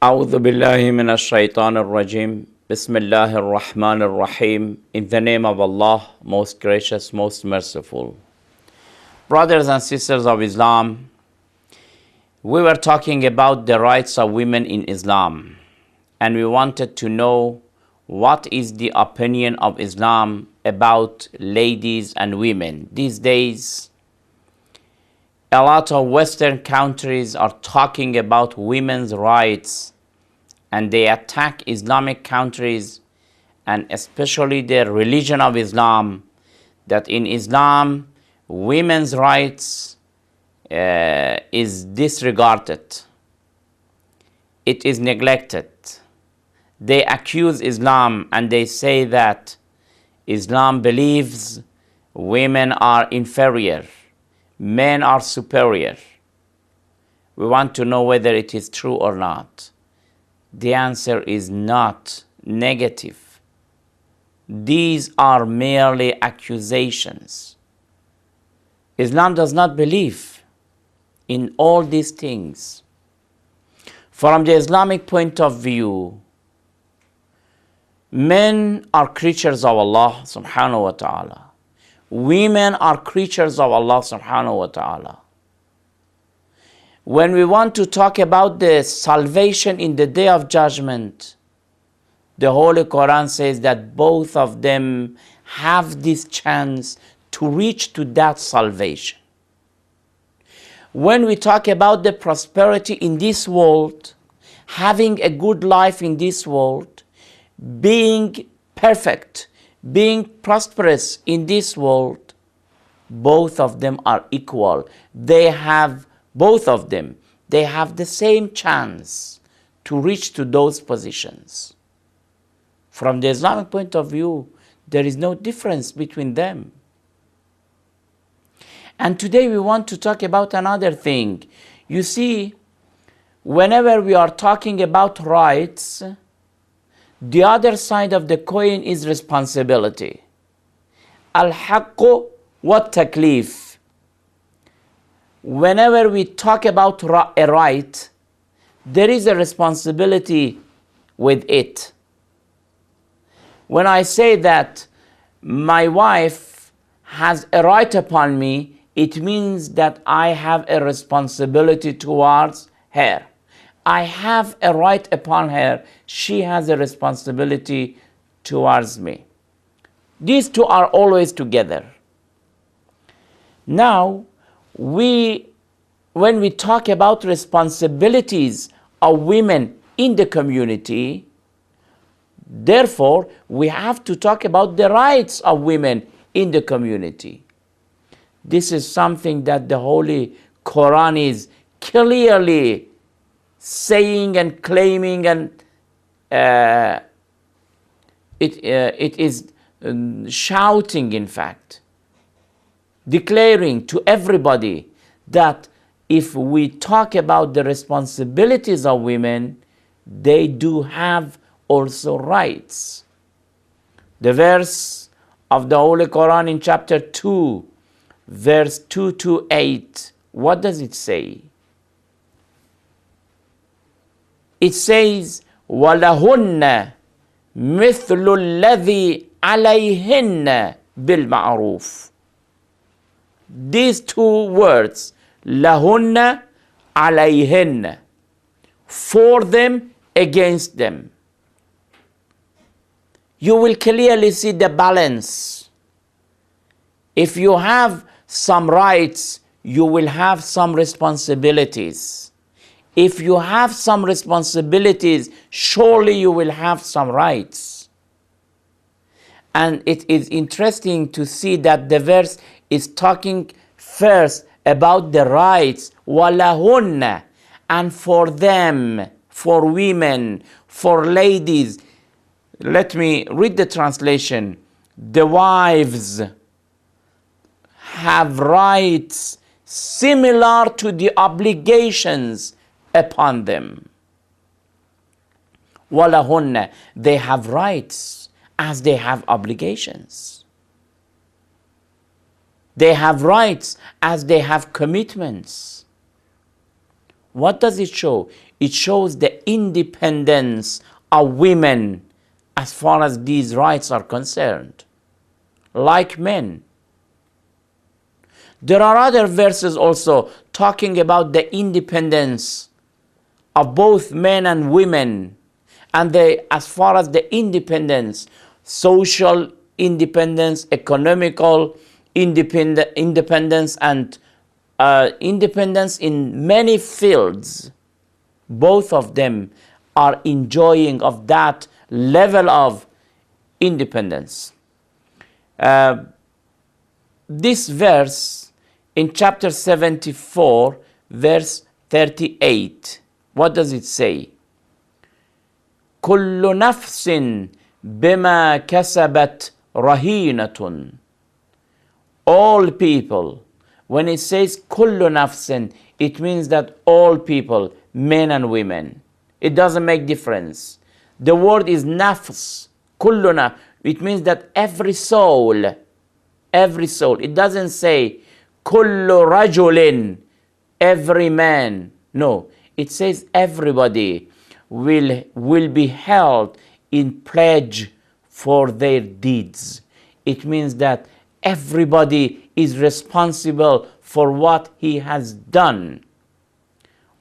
أعوذ بالله من الشيطان الرجيم بسم الله الرحمن الرحيم. In the name of Allah, most gracious, most merciful. Brothers and sisters of Islam, we were talking about the rights of women in Islam, and we wanted to know what is the opinion of Islam about ladies and women. These days, a lot of Western countries are talking about women's rights, and they attack Islamic countries and especially the religion of Islam, that in Islam, women's rights is disregarded. It is neglected. They accuse Islam and they say that Islam believes women are inferior, men are superior. We want to know whether it is true or not. The answer is not negative. These are merely accusations. Islam does not believe in all these things. From the Islamic point of view, men are creatures of Allah subhanahu wa ta'ala. Women are creatures of Allah subhanahu wa ta'ala. When we want to talk about the salvation in the Day of Judgment, the Holy Quran says that both of them have this chance to reach to that salvation. When we talk about the prosperity in this world, having a good life in this world, being perfect, being prosperous in this world, both of them are equal. Both of them have the same chance to reach to those positions. From the Islamic point of view, there is no difference between them. And today we want to talk about another thing. You see, whenever we are talking about rights, the other side of the coin is responsibility. Al-haqqu wa-taklif. Whenever we talk about a right, there is a responsibility with it. When I say that my wife has a right upon me, it means that I have a responsibility towards her. I have a right upon her. She has a responsibility towards me. These two are always together. Now, when we talk about responsibilities of women in the community, therefore, we have to talk about the rights of women in the community. This is something that the Holy Quran is clearly saying and claiming, and it is shouting, in fact, declaring to everybody that if we talk about the responsibilities of women, they do have also rights. The verse of the Holy Quran in chapter 2, verse 2 to 8, what does it say? It says, وَلَهُنَّ مِثْلُ الَّذِي عَلَيْهِنَّ بِالْمَعْرُوفِ. These two words, lahunna, alayhinna, for them, against them. You will clearly see the balance. If you have some rights, you will have some responsibilities. If you have some responsibilities, surely you will have some rights. And it is interesting to see that the verse is talking first about the rights, walahunna, and for them, for women, for ladies. Let me read the translation. The wives have rights similar to the obligations upon them. Walahunna, they have rights as they have obligations. They have rights as they have commitments. What does it show? It shows the independence of women as far as these rights are concerned, like men. There are other verses also talking about the independence of both men and women, and as far as the independence, social independence, economical independence, and independence in many fields, both of them are enjoying of that level of independence. This verse in chapter 74, verse 38, what does it say? كل نفس بما كسبت رهينة. All people. When it says كل نفس, it means that all people, men and women. It doesn't make difference. The word is nafs, kulluna. It means that every soul. It doesn't say kullu rajulin, every man. No, it says everybody will be held in pledge for their deeds. It means that everybody is responsible for what he has done.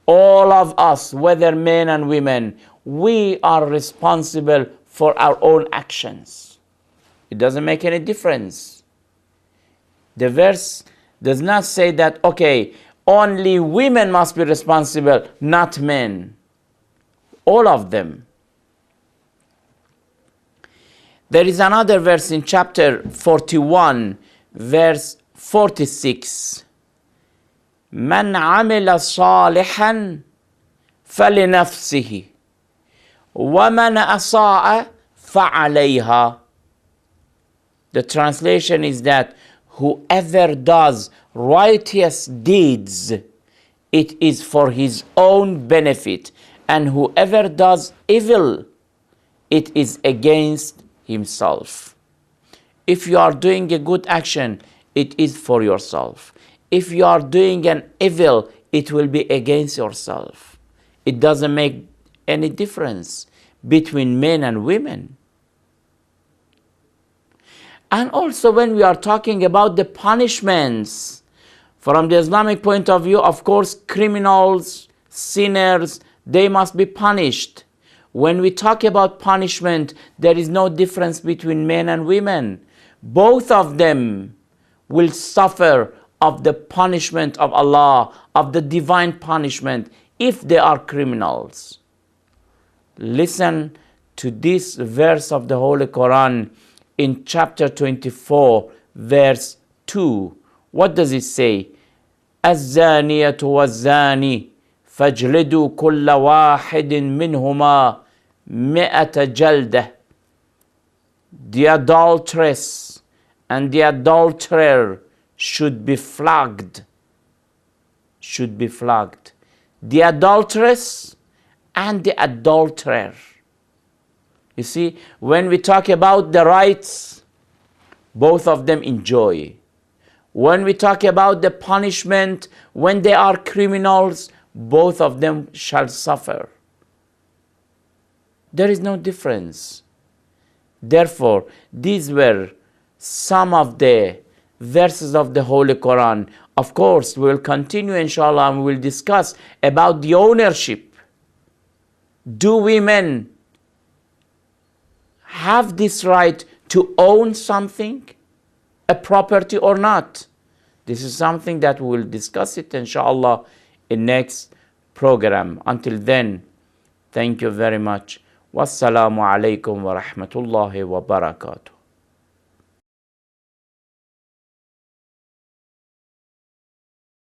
All of us, whether men and women, we are responsible for our own actions. It doesn't make any difference. The verse does not say that, okay, only women must be responsible, not men. All of them. There is another verse in chapter 41, verse 46. من عمل صالحا فلنفسه ومن أساء فعليها. The translation is that whoever does righteous deeds, it is for his own benefit, and whoever does evil, it is against himself. If you are doing a good action, it is for yourself. If you are doing an evil, it will be against yourself. It doesn't make any difference between men and women. And also when we are talking about the punishments, from the Islamic point of view, of course, criminals, sinners, they must be punished. When we talk about punishment, there is no difference between men and women. Both of them will suffer of the punishment of Allah, of the divine punishment, if they are criminals. Listen to this verse of the Holy Quran in chapter 24, verse 2. What does it say? الزانية والزاني فاجلدوا كل واحد منهما 100 جلدة. The adulteress and the adulterer should be flogged. The adulteress and the adulterer. You see, when we talk about the rights, both of them enjoy. When we talk about the punishment, when they are criminals, both of them shall suffer. There is no difference. Therefore, these were some of the verses of the Holy Quran. Of course, we will continue, inshallah, and we will discuss about the ownership. Do women have this right to own something, a property or not? This is something that we will discuss it, inshallah, in next program. Until then, thank you very much. Wassalamu alaikum wa rahmatullahi wa barakatuh.